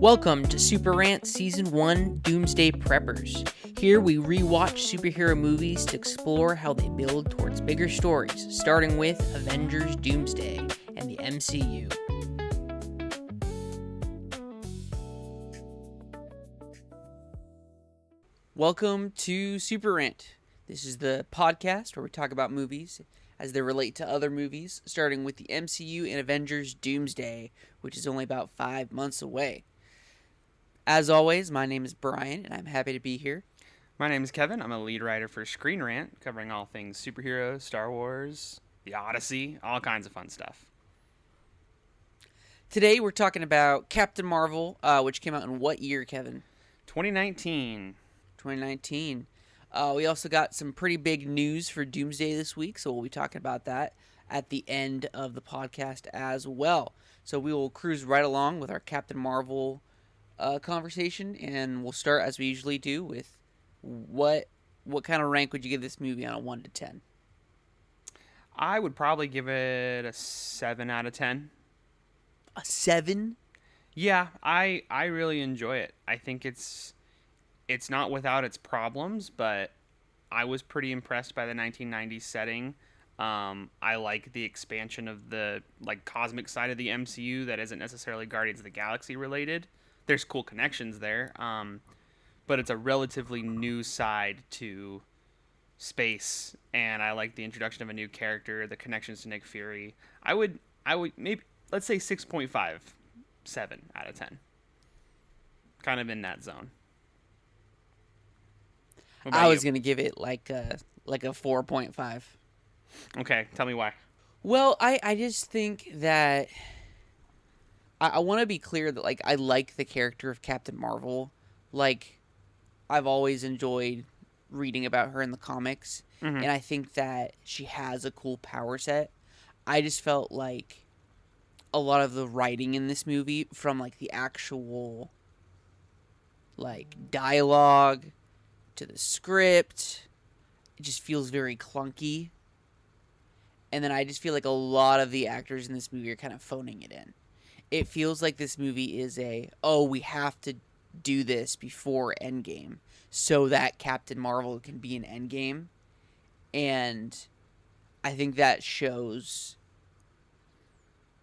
Welcome to Super Rant Season 1 Doomsday Preppers. Here we rewatch superhero movies to explore how they build towards bigger stories, starting with Avengers Doomsday and the MCU. Welcome to Super Rant. This is the podcast where we talk about movies as they relate to other movies, starting with the MCU and Avengers Doomsday, which is only about 5 months away. As always, my name is Brian, and I'm happy to be here. My name is Kevin. I'm a lead writer for Screen Rant, covering all things superheroes, Star Wars, The Odyssey, all kinds of fun stuff. Today we're talking about Captain Marvel, which came out in what year, Kevin? 2019. 2019. We also got some pretty big news for Doomsday this week, so we'll be talking about that at the end of the podcast as well. So we will cruise right along with our Captain Marvel conversation, and we'll start as we usually do with what kind of rank would you give this movie on a 1 to 10? I would probably give it a 7 out of 10. A 7? Yeah, I really enjoy it. I think it's not without its problems, but I was pretty impressed by the 1990s setting. I like the expansion of the cosmic side of the MCU that isn't necessarily Guardians of the Galaxy related. There's cool connections there, but it's a relatively new side to space, and I like the introduction of a new character, the connections to Nick Fury. I would maybe, let's say 6.5, 7 out of 10. Kind of in that zone. I was going to give it like a 4.5. Okay, tell me why. Well, I just think that I want to be clear that I like the character of Captain Marvel. I've always enjoyed reading about her in the comics, and I think that she has a cool power set. I just felt like a lot of the writing in this movie, from the actual dialogue to the script, it just feels very clunky. And then I just feel like a lot of the actors in this movie are kind of phoning it in. It feels like this movie is we have to do this before Endgame so that Captain Marvel can be in Endgame. And I think that shows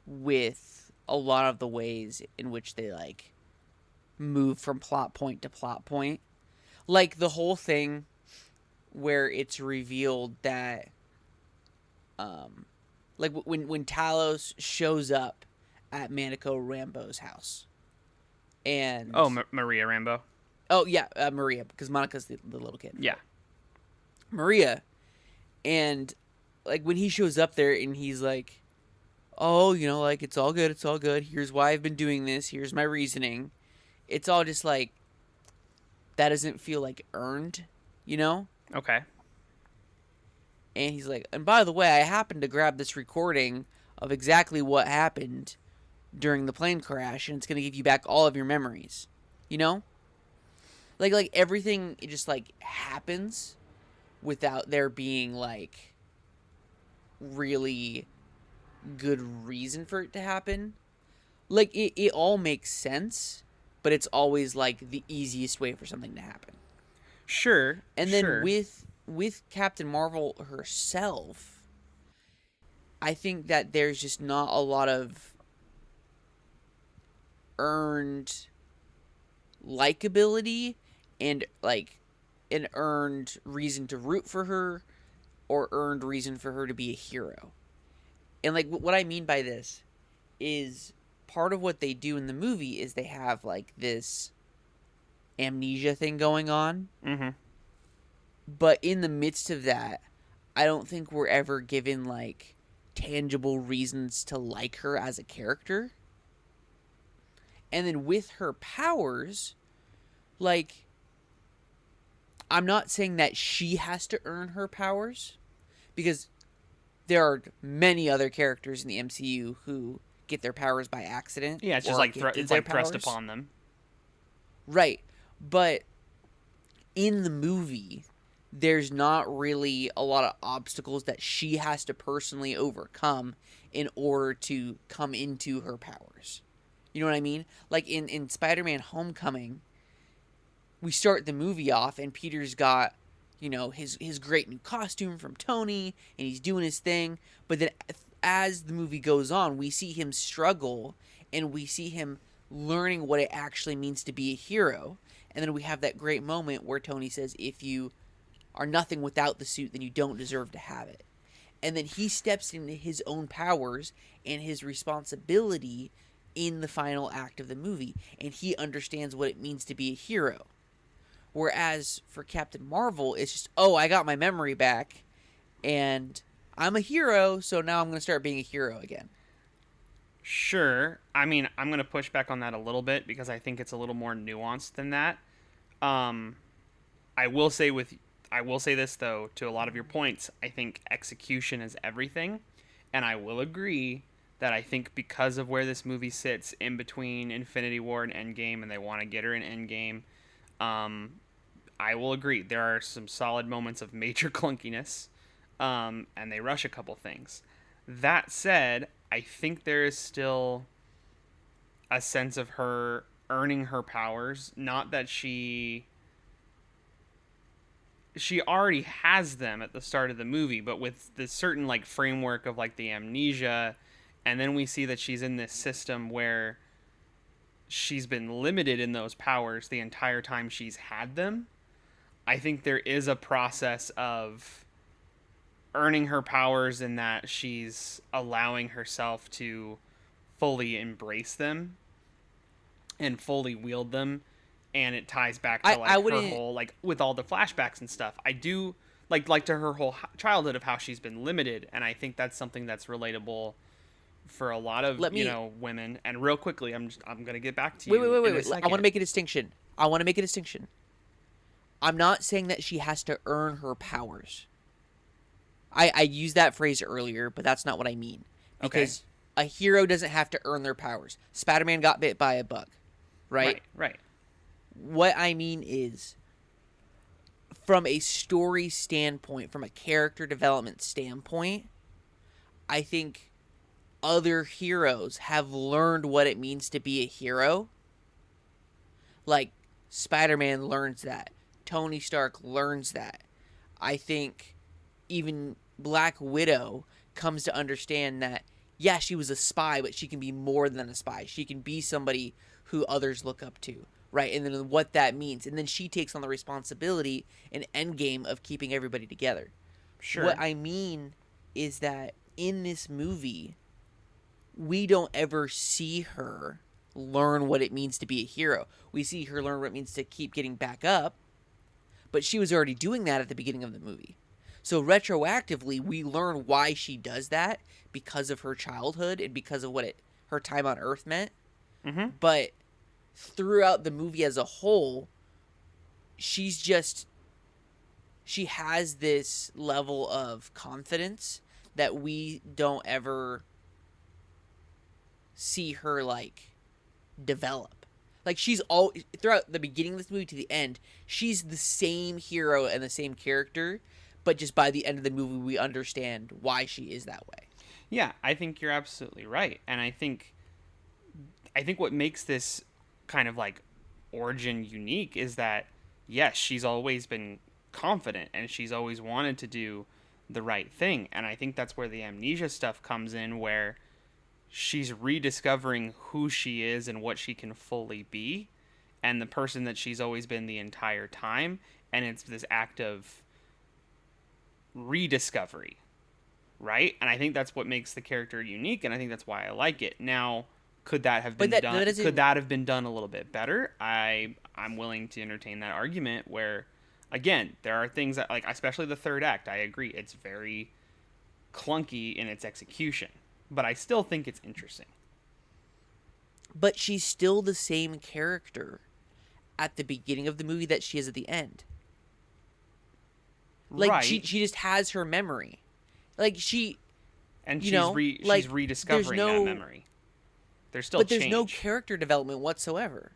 with a lot of the ways in which they move from plot point to plot point. The whole thing where it's revealed that when Talos shows up at Monica Rambeau's house. And Maria Rambeau. Oh, yeah, Maria, because Monica's the little kid. Yeah. Maria. And, when he shows up there and he's like, oh, it's all good, it's all good. Here's why I've been doing this. Here's my reasoning. It's all just, that doesn't feel, earned, Okay. And he's like, and by the way, I happened to grab this recording of exactly what happened during the plane crash, and it's going to give you back all of your memories. Everything, it just, happens without there being, really good reason for it to happen. It all makes sense, but it's always, the easiest way for something to happen. Sure. And then with Captain Marvel herself, I think that there's just not a lot of earned likability and an earned reason to root for her or earned reason for her to be a hero. And what I mean by this is part of what they do in the movie is they have this amnesia thing going on. Mm-hmm. But in the midst of that, I don't think we're ever given tangible reasons to like her as a character. And then with her powers, I'm not saying that she has to earn her powers, because there are many other characters in the MCU who get their powers by accident. Yeah, it's just it's thrust upon them. Right. But in the movie, there's not really a lot of obstacles that she has to personally overcome in order to come into her powers. You know what I mean? Like in Spider-Man Homecoming, we start the movie off and Peter's got, his great new costume from Tony and he's doing his thing, but then as the movie goes on, we see him struggle and we see him learning what it actually means to be a hero. And then we have that great moment where Tony says, if you are nothing without the suit, then you don't deserve to have it. And then he steps into his own powers and his responsibility in the final act of the movie, and he understands what it means to be a hero. Whereas for Captain Marvel, it's just, oh, I got my memory back, and I'm a hero, so now I'm going to start being a hero again. Sure. I mean, I'm going to push back on that a little bit because I think it's a little more nuanced than that. Um, I will say with I will say this though, to a lot of your points, I think execution is everything, and I will agree that I think because of where this movie sits in between Infinity War and Endgame, and they want to get her in Endgame, um, I will agree there are some solid moments of major clunkiness, and they rush a couple things. That said, I think there is still a sense of her earning her powers. Not that she already has them at the start of the movie, but with this certain like framework of like the amnesia, and then we see that she's in this system where she's been limited in those powers the entire time she's had them. I think there is a process of earning her powers in that she's allowing herself to fully embrace them and fully wield them, and it ties back to I like her wouldn't whole like with all the flashbacks and stuff. I do like to her whole childhood of how she's been limited, and I think that's something that's relatable for a lot of let me women. And real quickly, I'm gonna get back to wait, wait, you wait, in wait, a wait. I want to second. make a distinction. I want to make a distinction. I'm not saying that she has to earn her powers. I used that phrase earlier, but that's not what I mean. Okay. Because a hero doesn't have to earn their powers. Spider-Man got bit by a bug, right? Right. Right. What I mean is, from a story standpoint, from a character development standpoint, I think other heroes have learned what it means to be a hero. Like, Spider-Man learns that. Tony Stark learns that. I think even Black Widow comes to understand that, yeah, she was a spy, but she can be more than a spy. She can be somebody who others look up to, right? And then what that means. And then she takes on the responsibility and endgame of keeping everybody together. What Sure. I mean is that in this movie, we don't ever see her learn what it means to be a hero. We see her learn what it means to keep getting back up, but she was already doing that at the beginning of the movie. So retroactively, we learn why she does that because of her childhood and because of her time on Earth meant. Mm-hmm. But throughout the movie as a whole, she has this level of confidence that we don't ever see her like develop. Like she's all throughout the beginning of this movie to the end, she's the same hero and the same character, but just by the end of the movie we understand why she is that way. Yeah, I think you're absolutely right, and I think what makes this kind of like origin unique is that yes, she's always been confident and she's always wanted to do the right thing, and I think that's where the amnesia stuff comes in, where she's rediscovering who she is and what she can fully be and the person that she's always been the entire time, and it's this act of rediscovery, right? And I think that's what makes the character unique, and I think that's why I like it. Now, could that have But been that done? Could doesn't. that have been done a little bit better? I'm willing to entertain that argument. Where, again, there are things that like, especially the third act. I agree, it's very clunky in its execution, but I still think it's interesting. But she's still the same character at the beginning of the movie that she is at the end. Like she Right, she just has her memory. Like she, and she's like there's rediscovering that no memory. There's still but there's no change character development whatsoever.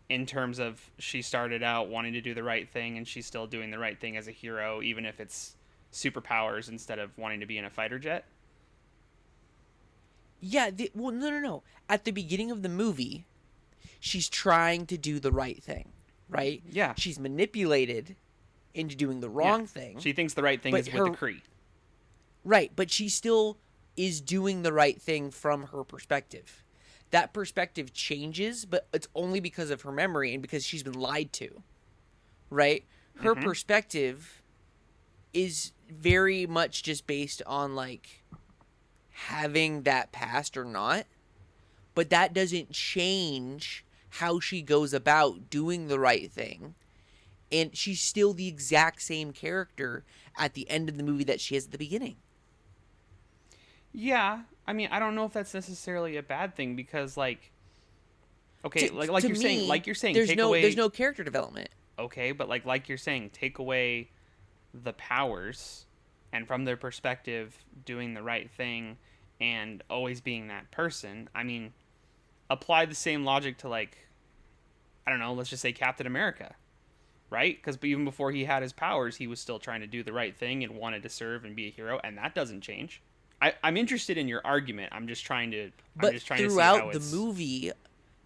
in terms of she started out wanting to do the right thing, and she's still doing the right thing as a hero, even if it's superpowers instead of wanting to be in a fighter jet. Yeah, well, no, no, no. At the beginning of the movie, she's trying to do the right thing, right? Yeah, She's manipulated into doing the yeah. wrong thing, She thinks the right thing but is with the her Kree. right, but she still is doing the right thing from her perspective. That perspective changes, but it's only because of her memory and because she's been lied to, right? Her Mm-hmm. perspective is very much just based on like having that past or not, but that doesn't change how she goes about doing the right thing. And she's still the exact same character at the end of the movie that she is at the beginning. Yeah, I mean, I don't know if that's necessarily a bad thing because, like, okay, To like to you're saying, me, take there's away. no character development. Okay, but like you're saying, take away the powers, and from their perspective, doing the right thing and always being that person. I mean, apply the same logic to, like, I don't know, let's just say Captain America, right? Because even before he had his powers, he was still trying to do the right thing and wanted to serve and be a hero, and that doesn't change. I'm interested in your argument. I'm But just trying to see how it's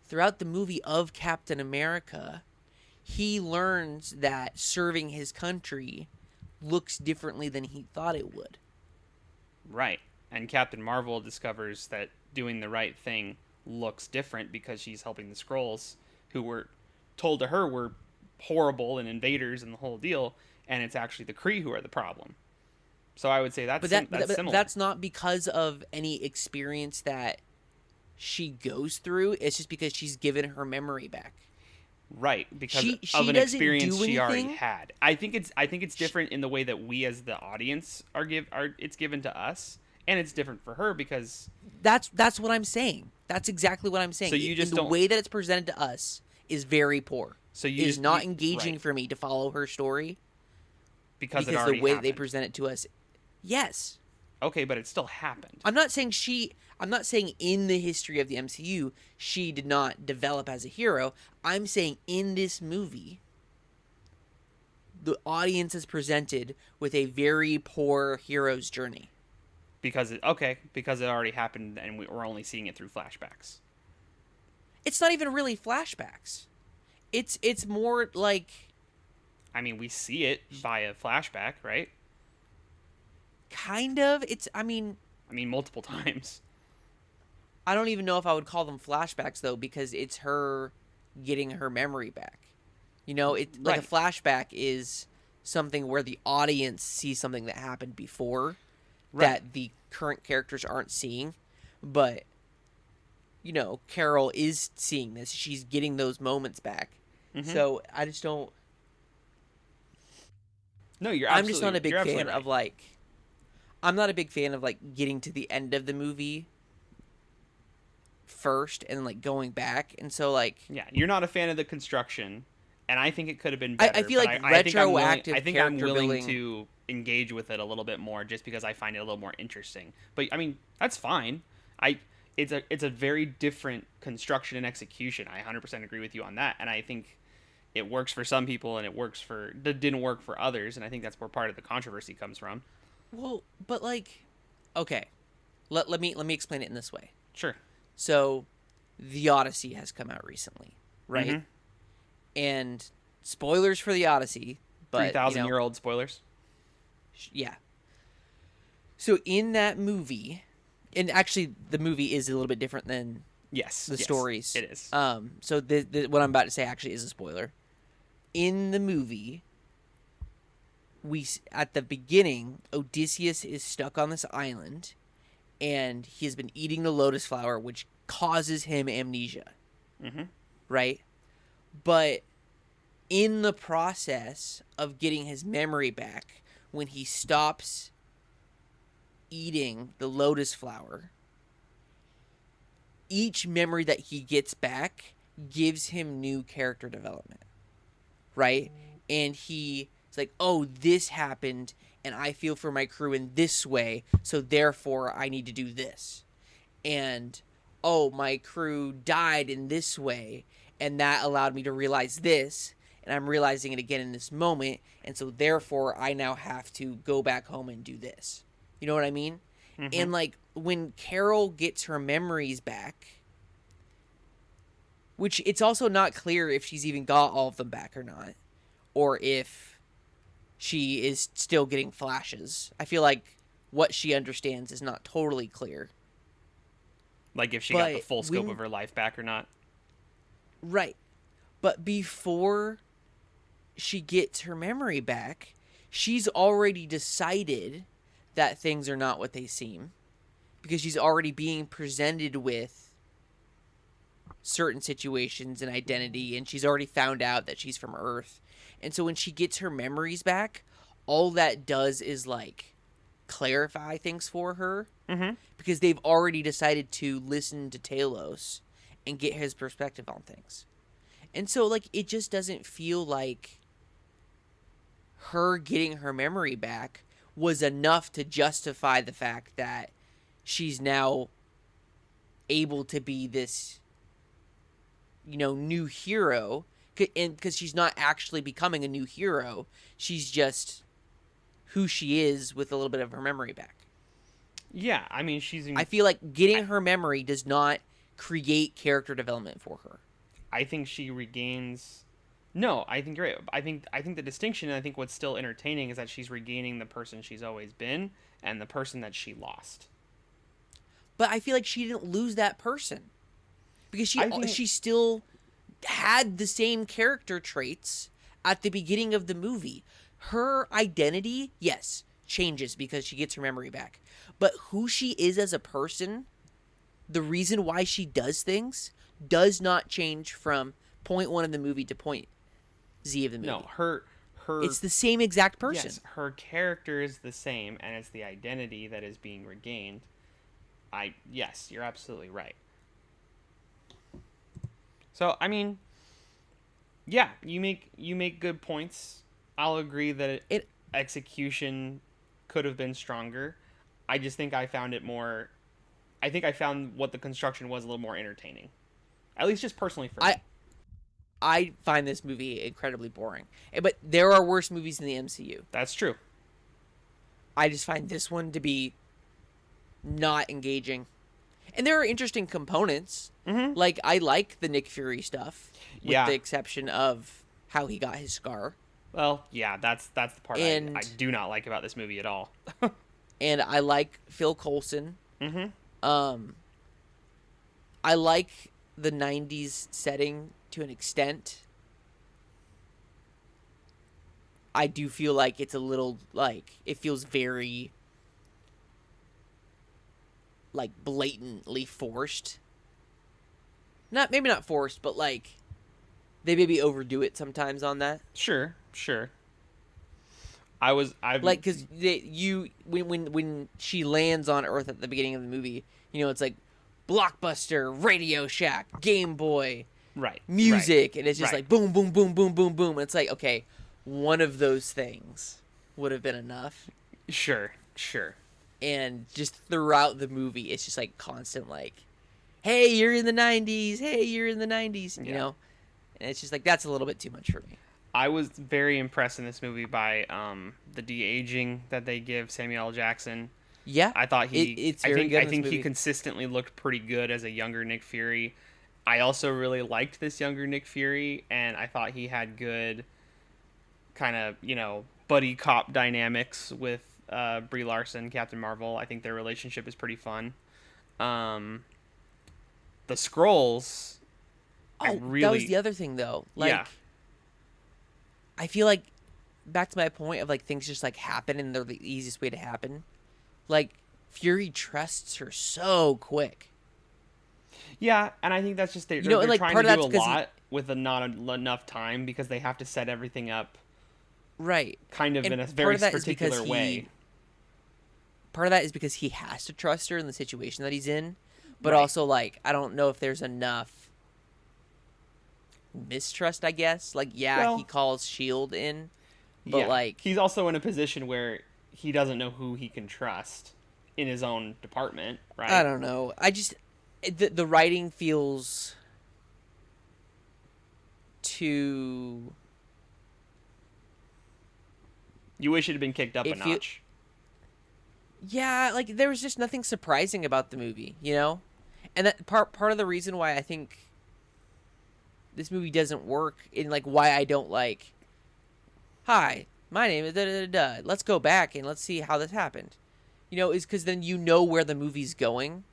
throughout the movie of Captain America, he learns that serving his country looks differently than he thought it would. right. And Captain Marvel discovers that doing the right thing looks different because she's helping the Skrulls, who were told to her were horrible and invaders and the whole deal, and it's actually the Kree who are the problem. So I would say But that's similar. that's not because of any experience that she goes through. It's just because she's given her memory back. Right, because of She an doesn't experience do she already anything. had. I think it's different in the way that we as the audience are it's given to us, and it's different for her because That's what I'm saying. That's exactly what I'm so saying. you In just the don't way that it's presented to us is very poor. so you Is just not you engaging right for me to follow her story because it because the already way that they happened. present it to us. Yes. Okay, but it still happened. I'm not saying in the history of the MCU she did not develop as a hero. I'm saying in this movie the audience is presented with a very poor hero's journey. Because it already happened and we're only seeing it through flashbacks. It's not even really flashbacks. It's more like I mean, we see it via flashback, right? kind of I mean, multiple times. I don't even know if I would call them flashbacks though because it's her getting her memory back. You know, it like a Right. flashback is something where the audience sees something that happened before Right. that the current characters aren't seeing, but you know, Carol is seeing this. She's getting those moments back. Mhm. So, I just don't No, you're I'm just not absolutely a big you're fan absolutely of right. like I'm not a big fan of like getting to the end of the movie first and like going back. And so like Yeah, you're not a fan of the construction, and I think it could have been I better. feel But like I think I'm willing. retroactive I think I'm character willing building. to engage with it a little bit more, just because I find it a little more interesting. But I mean, that's fine. I it's a very different construction and execution. I 100% agree with you on that, and I think it works for some people, and that didn't work for others, and I think that's where part of the controversy comes from. Well, but like okay. Let me explain it in this way. Sure. So, The Odyssey has come out recently, right? Mm-hmm. And spoilers for The Odyssey, Three but thousand year old spoilers. yeah. So in that movie, and actually the movie is a little bit different than Yes. the Yes, stories. it is. So what I'm about to say actually is a spoiler. In the movie, at the beginning, Odysseus is stuck on this island, and he has been eating the lotus flower, which causes him amnesia, Mm-hmm. right? But in the process of getting his memory back, when he stops eating the lotus flower, each memory that he gets back gives him new character development, right? And he's like, oh, this happened, and I feel for my crew in this way, so therefore I need to do this. And, oh, my crew died in this way, and that allowed me to realize this, and I'm realizing it again in this moment, and so therefore I now have to go back home and do this. You know what I mean? Mm-hmm. And like when Carol gets her memories back, which it's also not clear if she's even got all of them back or not, or if she is still getting flashes. I feel like what she understands is not totally clear. Like if she got the But full scope of when her life back or not. right, but before she gets her memory back, she's already decided that things are not what they seem because she's already being presented with certain situations and identity, and she's already found out that she's from Earth. And so when she gets her memories back, all that does is like clarify things for her Mm-hmm. because they've already decided to listen to Talos and get his perspective on things. And so like it just doesn't feel like her getting her memory back was enough to justify the fact that she's now able to be this, new hero. And because she's not actually becoming a new hero, she's just who she is with a little bit of her memory back. Yeah, I mean, I feel like getting I, her memory does not create character development for her. I think she regains. No, I think you're right. I think the distinction, and I think what's still entertaining, is that she's regaining the person she's always been and the person that she lost. But I feel like she didn't lose that person because I think she still had the same character traits at the beginning of the movie. Her identity, yes, changes because she gets her memory back. But who she is as a person, the reason why she does things, does not change from point one of the movie to point Z of the no, movie. her It's the same exact person. yes, her character is the same, and it's the identity that is being regained. I yes, you're absolutely right. So I mean, yeah, you make good points. I'll agree that It execution could have been stronger. I just think I found it more. I think I found what the construction was a little more entertaining, at least just personally for I me. I find this movie incredibly boring. But there are worse movies in the MCU. That's true. I just find this one to be not engaging. And there are interesting components. Mm-hmm. Like I like the Nick Fury stuff, with Yeah. the exception of how he got his scar. Well, yeah. That's the part I And do not like about this movie at all. and I like Phil Coulson. Mm-hmm. Um I like the 90s setting to an extent. I do feel like it's a little like it feels very like blatantly forced. Not maybe not forced, but like they maybe overdo it sometimes on that. Sure. Sure. I've Like because you when she lands on Earth at the beginning of the movie, it's like Blockbuster, Radio Shack, Game Boy, right. Right. music, and it's just Right. like boom, boom, boom, boom, boom, boom. And it's like okay, one of those things would have been enough. Sure. Sure. And just throughout the movie, it's just like constant like, hey, you're in the '90s. Hey, you're in the '90s. Yeah. And it's just like that's a little bit too much for me. I was very impressed in this movie by the de aging that they give Samuel L. Jackson. Yeah, I thought it's very good. I In this think he movie. consistently looked pretty good as a younger Nick Fury. I also really liked this younger Nick Fury, and I thought he had good kind of buddy cop dynamics with Brie Larson, Captain Marvel. I think their relationship is pretty fun. Um, the Skrulls, I Oh, that was really the other thing though. yeah Like, I feel like back to my point of like things just like happen and they're the easiest way to happen. Like Fury trusts her so quick. yeah, and I think that's just And they're like trying to part of do that's a because he lot with not enough time because they have to set everything up right, kind of and in a part very of that is because particular way. part of that is because he has to trust her in the situation that he's in, but Right. also like I don't know if there's enough mistrust. I guess like yeah, he Well, calls Shield in, but yeah, like he's also in a position where he doesn't know who he can trust in his own department, I right? don't know. The writing feels too. You wish it had been kicked up a It feel notch. Yeah, like there was just nothing surprising about the movie, you know? And that part of the reason why I think this movie doesn't work in like why I don't like, hi, my name is da da da da. Let's go back and let's see how this happened. You know, is cuz then you know where the movie's going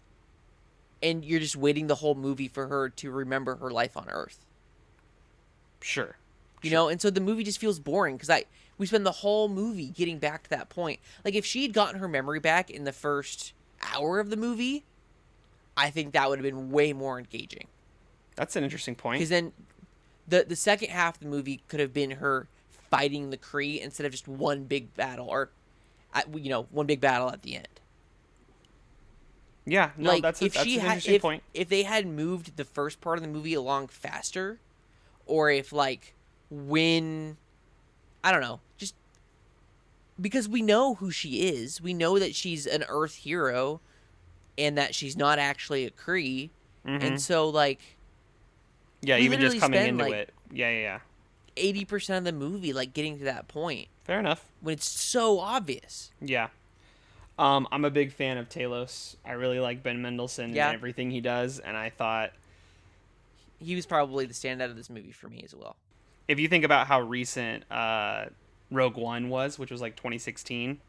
and you're just waiting the whole movie for her to remember her life on Earth. Sure. You Sure. know, and so the movie just feels boring cuz I we spend the whole movie getting back to that point. Like if she had gotten her memory back in the first hour of the movie, I think that would have been way more engaging. That's an interesting point. Because then the second half of the movie could have been her fighting the Kree instead of just one big battle, or you know, one big battle at the end. Yeah, no, Like if that's she an had interesting point. if they had moved the first part of the movie along faster, or if like when I don't know, just because we know who she is, we know that she's an Earth hero and that she's not actually a Kree, and Mm-hmm. so like Yeah, we even just literally coming spend into like it. Yeah, yeah, yeah. 80% of the movie like getting to that point Fair enough. when it's so obvious. Yeah. I'm a big fan of Talos. I really like Ben Mendelsohn and Yeah, everything he does, and I thought he was probably the standout of this movie for me as well. if you think about how recent Rogue One was, which was like 2016,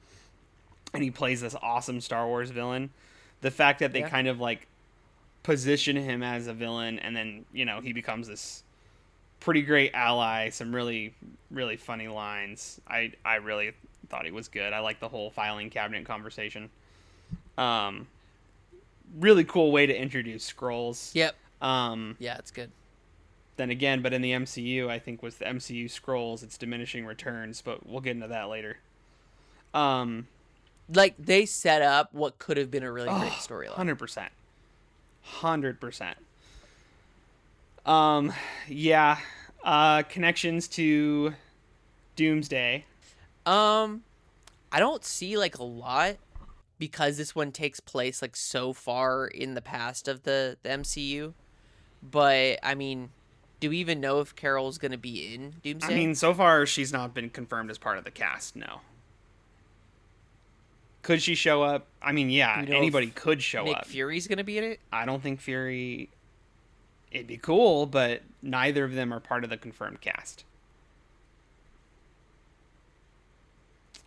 and he plays this awesome Star Wars villain, the fact that they Yeah. kind of like position him as a villain, and then he becomes this pretty great ally. Some really really funny lines. I really thought he was good. I like the whole filing cabinet conversation. Um, Really cool way to introduce Skrulls. Yep. Um, Yeah, it's good. then again, but in the MCU, I think with the MCU Skrulls, it's diminishing returns. But we'll get into that later. Um, Like they set up what could have been a really great oh, storyline. 100%, 100%. Yeah. Connections to Doomsday. I don't see like a lot because this one takes place like so far in the past of the MCU. But I mean, do we even know if Carol's gonna be in I Doomsday? mean, so far she's not been confirmed as part of the cast. No. Could she show up? I mean, Do yeah, we know anybody if could show Nick up. Fury's gonna be in it? I don't think Fury. It'd be cool, but neither of them are part of the confirmed cast.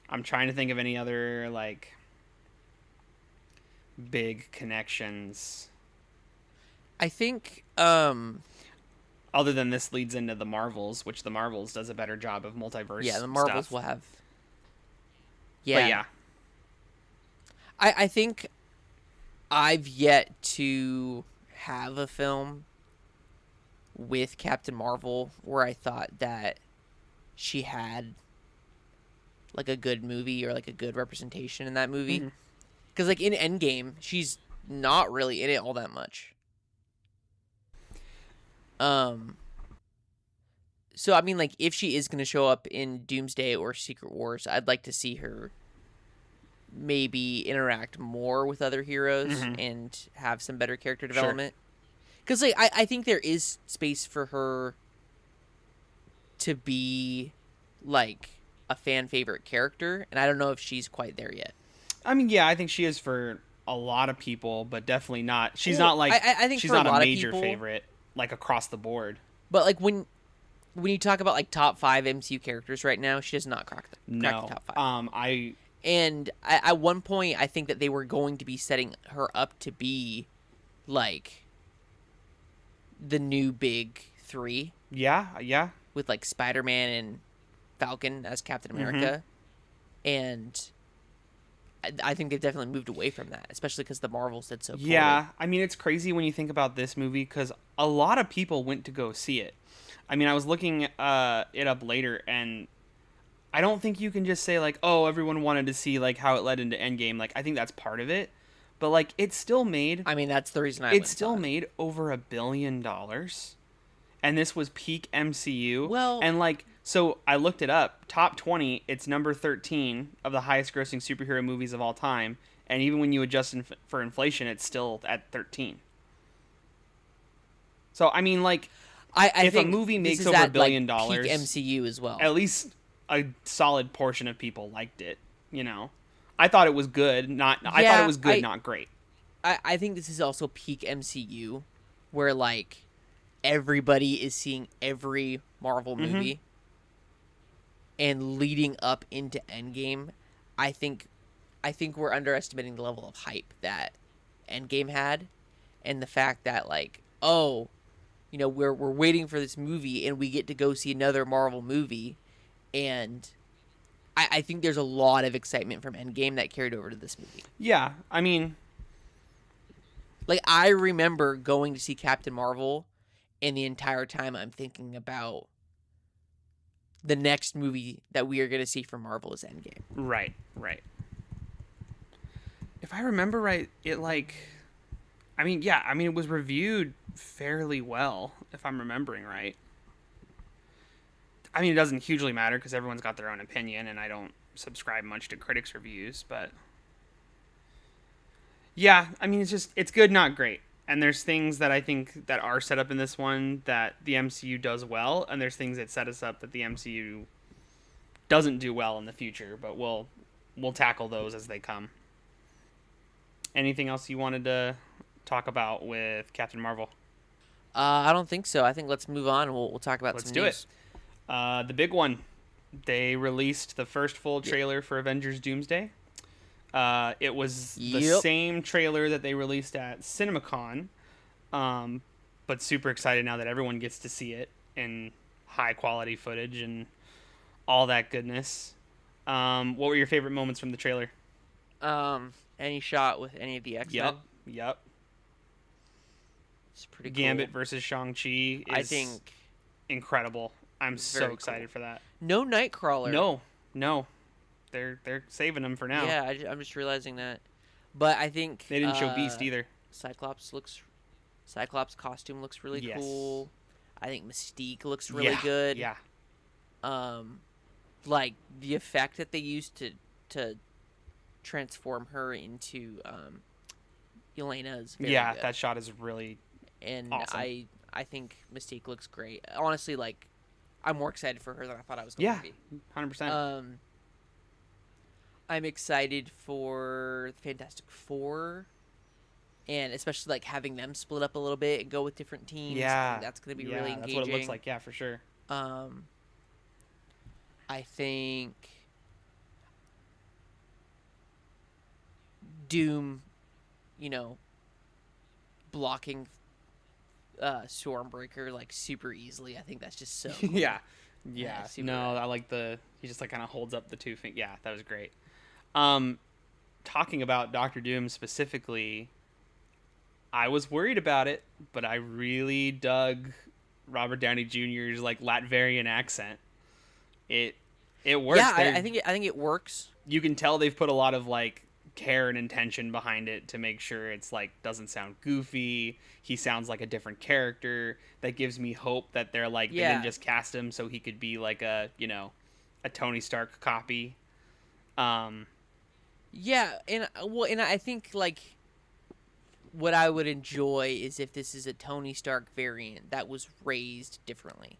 I'm trying to think of any other like big connections. I think Other than this leads into the Marvels, which the Marvels does a better job of multiverse yeah, the Marvels stuff. will have But yeah. yeah, I think I've yet to have a film with Captain Marvel where I thought that she had like a good movie or like a good representation in that movie. hmm Because like in Endgame, she's not really in it all that much. Um, so I mean, like if she is gonna show up in Doomsday or Secret Wars, I'd like to see her maybe interact more with other heroes hmm and have some better character sure. development. Because like I think there is space for her to be like a fan favorite character, and I don't know if she's quite there yet. I mean, yeah, I think she is for a lot of people, but definitely not. She's Well, not like I think she's for a not a lot of major people, favorite like across the board. but like when you talk about like top five MCU characters right now, she does not crack the No. top five. I And at one point, I think that they were going to be setting her up to be like the new big three yeah, yeah. with like Spider Man and Falcon as Captain hmm America, and I think they've definitely moved away from that, especially because the Marvels did so poorly. Yeah, I mean it's crazy when you think about this movie because a lot of people went to go see it. I mean, I was looking it up later, and I don't think you can just say like, oh, everyone wanted to see like how it led into Endgame. Like, I think that's part of it, but like I mean, that's the reason I it went and still saw it. made over $1 billion, and this was peak MCU. Well, And like, so I looked it up. Top 20, it's number 13 of the highest grossing superhero movies of all time. And even when you adjust for inflation, it's still at 13. So I mean, like, I if a think movie this makes is over at, $1 billion, like, peak MCU as well. at least a solid portion of people liked it. You know, I thought it was good. I thought it Yeah, was good, not great. I think this is also peak MCU, where like everybody is seeing every Marvel Mm-hmm. movie, and leading up into Endgame, I think I think we're underestimating the level of hype that Endgame had, and the fact that like, oh, we're waiting for this movie and we get to go see another Marvel movie, and I think there's a lot of excitement from Endgame that carried over to this movie. Yeah, I mean, Like I remember going to see Captain Marvel, and the entire time I'm thinking about the next movie that we are going to see from Marvel is Endgame. right, right. If I remember right, it like, I mean, yeah, I mean, it was reviewed fairly well, if I'm remembering right. I mean, it doesn't hugely matter because everyone's got their own opinion, and I don't subscribe much to critics' reviews, but yeah, I mean, it's good, not great. And there's things that I think that are set up in this one that the MCU does well, and there's things that set us up that the MCU doesn't do well in the future. But we'll tackle those as they come. Anything else you wanted to talk about with Captain Marvel? I don't think so. I think let's move on and we'll talk about Let's some do it. news. The big one. They released the first full Yep. trailer for Avengers Doomsday. It was the Yep. same trailer that they released at CinemaCon, um, but super excited now that everyone gets to see it in high quality footage and all that goodness. What were your favorite moments from the trailer? Any shot with any of the X Men, Yup, yup. it's pretty Gambit cool. versus Shang-Chi I is think incredible. I'm it's so very cool. excited for that. No Nightcrawler. No, no, they're saving them for now. Yeah, I'm just realizing that. But I think They didn't show Beast either. Cyclops looks Cyclops costume looks really Yes. cool. I think Mystique looks really Yeah, good. yeah, Um, like the effect that they used to transform her into Elena is very yeah. good. That shot is really And awesome. I think Mystique looks great. Honestly, like I'm more excited for her than I thought I was going Yeah, to be. 100%. I'm excited for the Fantastic Four, and especially like having them split up a little bit and go with different teams. I think Yeah, that's going to be really yeah. That's what it looks engaging. like. Yeah, for sure. Um, I think Doom, you know, blocking Stormbreaker like super easily. I think that's just so cool. Yeah, Yeah, yeah. super No, rad. I like he just like kind of holds up the two fingers. Yeah, that was great. Talking about Doctor Doom specifically, I was worried about it, but I really dug Robert Downey Jr.'s like Latvian accent. It it works. Yeah, I think it works. You can tell they've put a lot of like care and intention behind it to make sure it's like doesn't sound goofy. He sounds like a different character. That gives me hope that they're like they didn't Yeah, just cast him so he could be like a Tony Stark copy. Um, yeah, and I think like what I would enjoy is if this is a Tony Stark variant that was raised differently.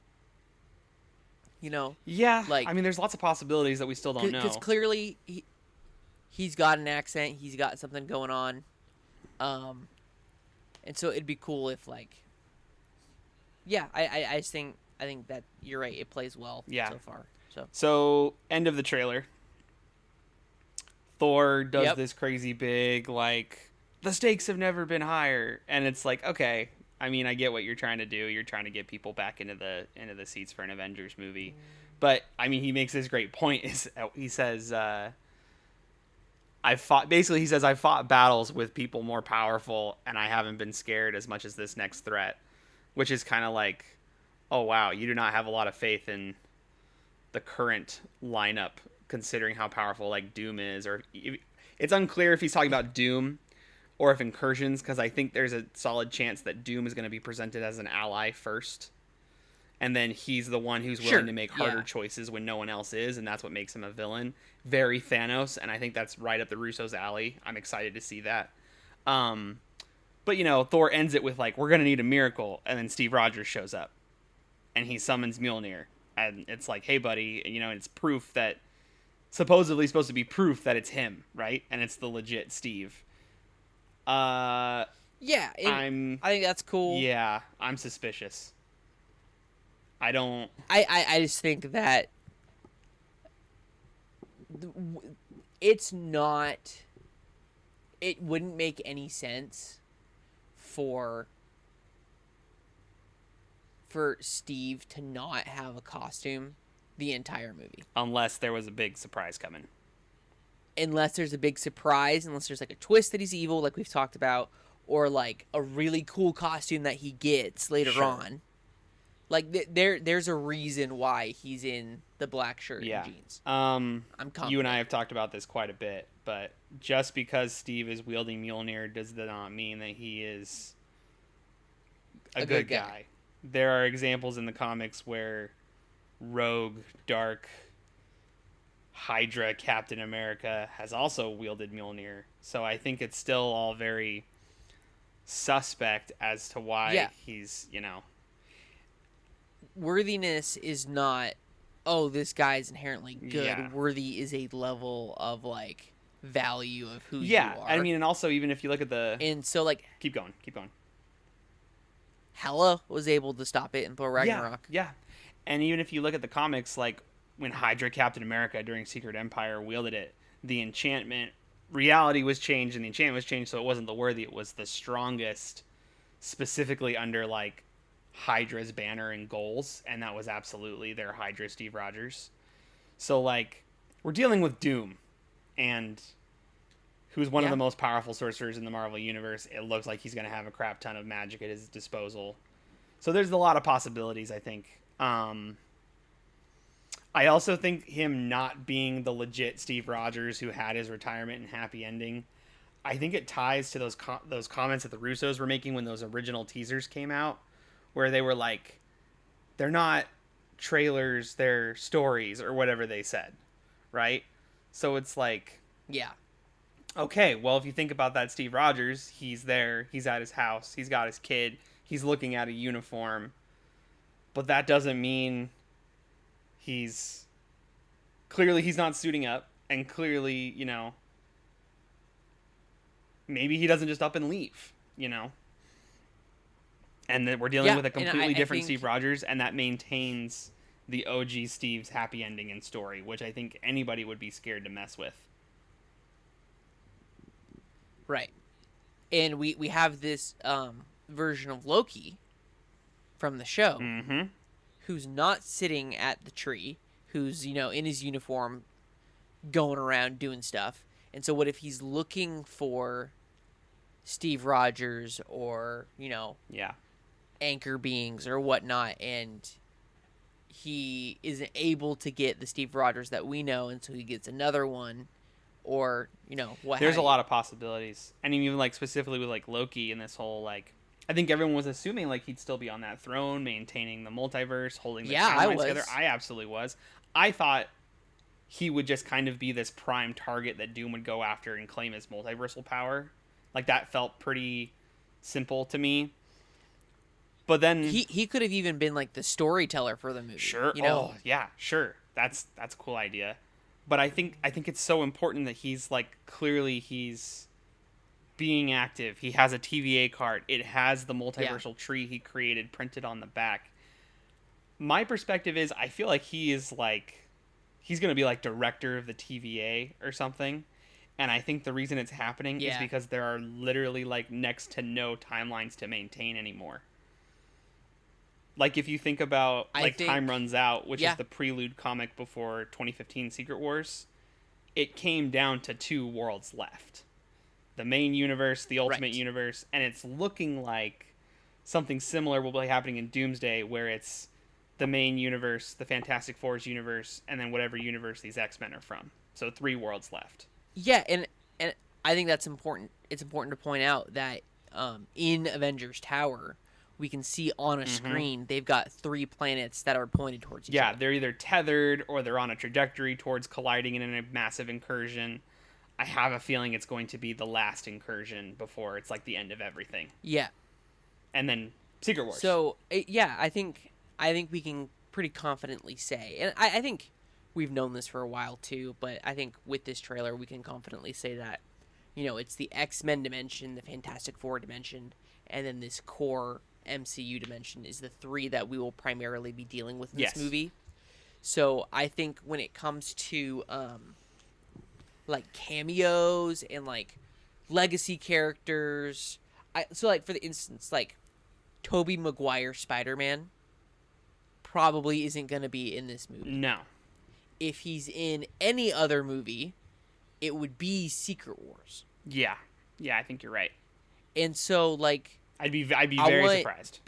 You know, yeah, I like mean, there's lots of possibilities that we still don't because know. clearly he's got an accent, he's got something going on, um, and so it'd be cool if like, yeah, I think that you're right. It plays well Yeah. so far. So So end of the trailer. Thor does yep, this crazy big like the stakes have never been higher, and it's like okay. I mean, I get what you're trying to do. You're trying to get people back into the seats for an Avengers movie, but I mean, he makes this great point. Is he says, "I fought." Basically, he says, "I fought battles with people more powerful, and I haven't been scared as much as this next threat," which is kind of like, "Oh wow, you do not have a lot of faith in the current lineup, considering how powerful like Doom is." Or it's unclear if he's talking about Doom or if incursions, because I think there's a solid chance that Doom is going to be presented as an ally first, and then he's the one who's willing sure, to make harder yeah, choices when no one else is, and that's what makes him a villain. Very Thanos, and I think that's right up the Russo's alley. I'm excited to see that. Um, but Thor ends it with like, "We're gonna need a miracle," and then Steve Rogers shows up, and he summons Mjolnir, and it's like, "Hey, buddy," it's proof that supposedly supposed to be proof that it's him, right? And it's the legit Steve. Uh, Yeah, and I'm I think that's cool. yeah, I'm suspicious. I don't. I just think that it's not. It wouldn't make any sense for Steve to not have a costume the entire movie. Unless there was a big surprise coming. Unless there's a big surprise, unless there's like a twist that he's evil, like we've talked about, or like a really cool costume that he gets later Sure. on. Like there's a reason why he's in the black shirt Yeah. and jeans. I'm confident. You and I have talked about this quite a bit, but just because Steve is wielding Mjolnir does not mean that he is a good guy. There are examples in the comics where Rogue, Dark, Hydra, Captain America has also wielded Mjolnir. So I think it's still all very suspect as to why he's, Worthiness is not, oh, this guy's inherently good. Yeah. Worthy is a level of like value of who yeah. you are. I mean, and also even if you look at the and so like keep going. Hela was able to stop it in Thor Ragnarok. Yeah. And even if you look at the comics, like when Hydra, Captain America during Secret Empire wielded it, the enchantment reality was changed and the enchantment was changed, so it wasn't the worthy, it was the strongest, specifically under like Hydra's banner and goals, and that was absolutely their Hydra Steve Rogers. So like we're dealing with Doom, and who's one of the most powerful sorcerers in the Marvel Universe. It looks like he's going to have a crap ton of magic at his disposal. So there's a lot of possibilities, I think. I also think him not being the legit Steve Rogers who had his retirement and happy ending, I think it ties to those comments that the Russos were making when those original teasers came out, where they were like, they're not trailers, they're stories, or whatever they said, right? So it's like, Yeah. okay, well, if you think about that Steve Rogers, he's there, he's at his house, he's got his kid, he's looking at a uniform, but that doesn't mean he's not suiting up, and clearly, maybe he doesn't just up and leave, and that we're dealing with a completely different Steve Rogers, and that maintains the OG Steve's happy ending and story, which I think anybody would be scared to mess with. Right. And we have this version of Loki from the show who's not sitting at the tree, who's, in his uniform going around doing stuff. And so what if he's looking for Steve Rogers or, anchor beings or whatnot, and he isn't able to get the Steve Rogers that we know, and so he gets another one, or what? There's a lot of possibilities, and even like specifically with like Loki and this whole like, I think everyone was assuming like he'd still be on that throne, maintaining the multiverse, holding the timelines together. I absolutely was. I thought he would just kind of be this prime target that Doom would go after and claim his multiversal power. Like that felt pretty simple to me. But then he could have even been like the storyteller for the movie. Sure. Oh, yeah, sure. That's a cool idea. But I think it's so important that he's like clearly he's being active. He has a TVA card. It has the multiversal tree he created printed on the back. My perspective is I feel like he's going to be like director of the TVA or something. And I think the reason it's happening is because there are literally like next to no timelines to maintain anymore. Like if you think about Time Runs Out, which is the prelude comic before 2015 Secret Wars, it came down to 2 worlds left. The main universe, the Ultimate Universe, and it's looking like something similar will be happening in Doomsday, where it's the main universe, the Fantastic Four's universe, and then whatever universe these X-Men are from. So 3 worlds left. Yeah, and I think that's important. It's important to point out that in Avengers Tower, we can see on a screen they've got 3 planets that are pointed towards each other. Yeah, they're either tethered or they're on a trajectory towards colliding in a massive incursion. I have a feeling it's going to be the last incursion before it's like the end of everything. Yeah. And then Secret Wars. So, I think we can pretty confidently say, and I think we've known this for a while too, but I think with this trailer we can confidently say that, it's the X-Men dimension, the Fantastic Four dimension, and then this core MCU dimension is the three that we will primarily be dealing with in Yes. this movie. So I think when it comes to like cameos and like legacy characters, for the instance, like Tobey Maguire Spider-Man probably isn't going to be in this movie. No. If he's in any other movie, it would be Secret Wars. Yeah. Yeah, I think you're right. And so, like, I'd be very surprised.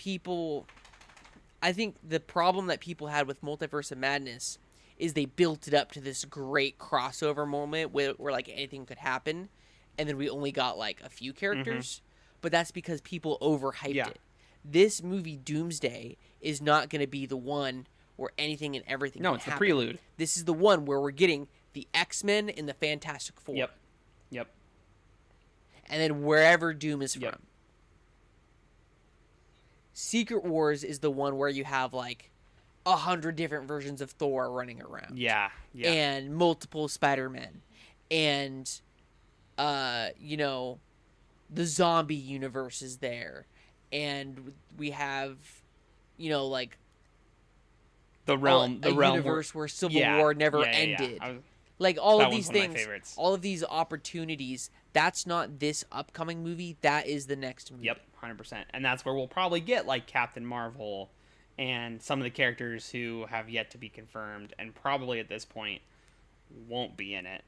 I think the problem that people had with Multiverse of Madness is they built it up to this great crossover moment where like anything could happen, and then we only got like a few characters. But that's because people overhyped it. This movie Doomsday is not going to be the one where anything and everything. No, it's happen. the prelude. This is the one where we're getting the X-Men and the Fantastic Four. Yep. And then wherever Doom is from. Yep. Secret Wars is the one where you have like 100 different versions of Thor running around. Yeah. And multiple Spider-Men. And, the zombie universe is there. And we have, like the realm universe where Civil War never ended. Like all of these things, all of these opportunities, that's not this upcoming movie. That is the next movie. Yep, 100%. And that's where we'll probably get like Captain Marvel and some of the characters who have yet to be confirmed and probably at this point won't be in it.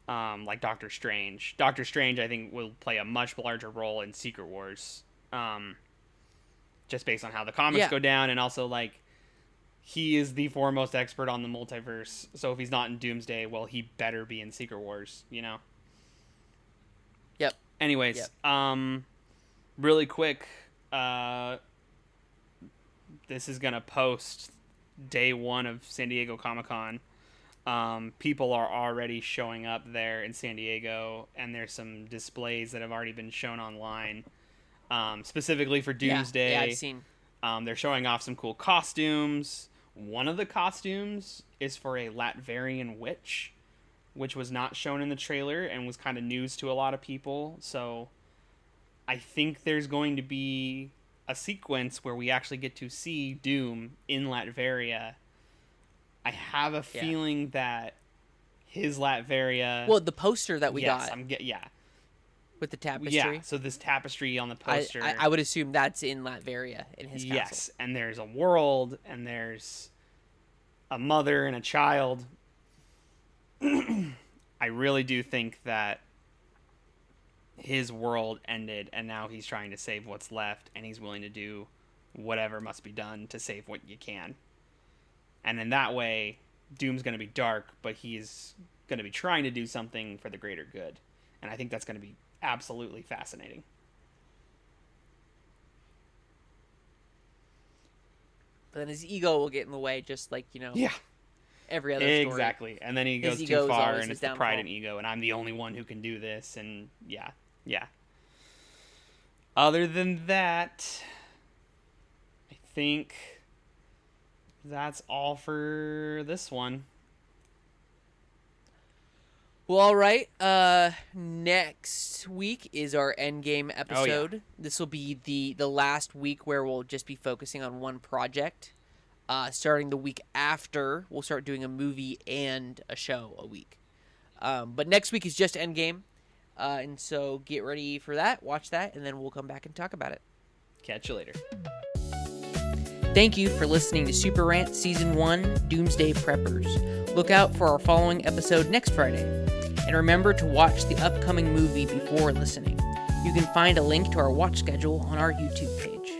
Like Doctor Strange. Doctor Strange, I think, will play a much larger role in Secret Wars. Just based on how the comics go down, and also like he is the foremost expert on the multiverse. So if he's not in Doomsday, well, he better be in Secret Wars, Yep. Anyways, really quick, this is gonna post day one of San Diego Comic-Con. People are already showing up there in San Diego, and there's some displays that have already been shown online, specifically for Doomsday. Yeah, I've seen. They're showing off some cool costumes. One of the costumes is for a Latverian witch, which was not shown in the trailer and was kind of news to a lot of people. So I think there's going to be a sequence where we actually get to see Doom in Latveria. I have a feeling that his Latveria... Well, the poster that we got. With the tapestry. Yeah, so this tapestry on the poster... I would assume that's in Latveria, in his castle. Yes, and there's a world, and there's a mother and a child. I really do think that his world ended, and now he's trying to save what's left, and he's willing to do whatever must be done to save what you can. And in that way, Doom's going to be dark, but he's going to be trying to do something for the greater good. And I think that's going to be absolutely fascinating. But then his ego will get in the way, just like, every other story. Exactly. And then he goes too far, and it's the pride and ego, and I'm the only one who can do this, and yeah. Other than that, I think that's all for this one. Well, all right. Next week is our Endgame episode. Oh, yeah. This will be the last week where we'll just be focusing on one project. Starting the week after, we'll start doing a movie and a show a week. But next week is just Endgame. And so get ready for that. Watch that, and then we'll come back and talk about it. Catch you later. Thank you for listening to Super Rant Season 1 Doomsday Preppers. Look out for our following episode next Friday. And remember to watch the upcoming movie before listening. You can find a link to our watch schedule on our YouTube page.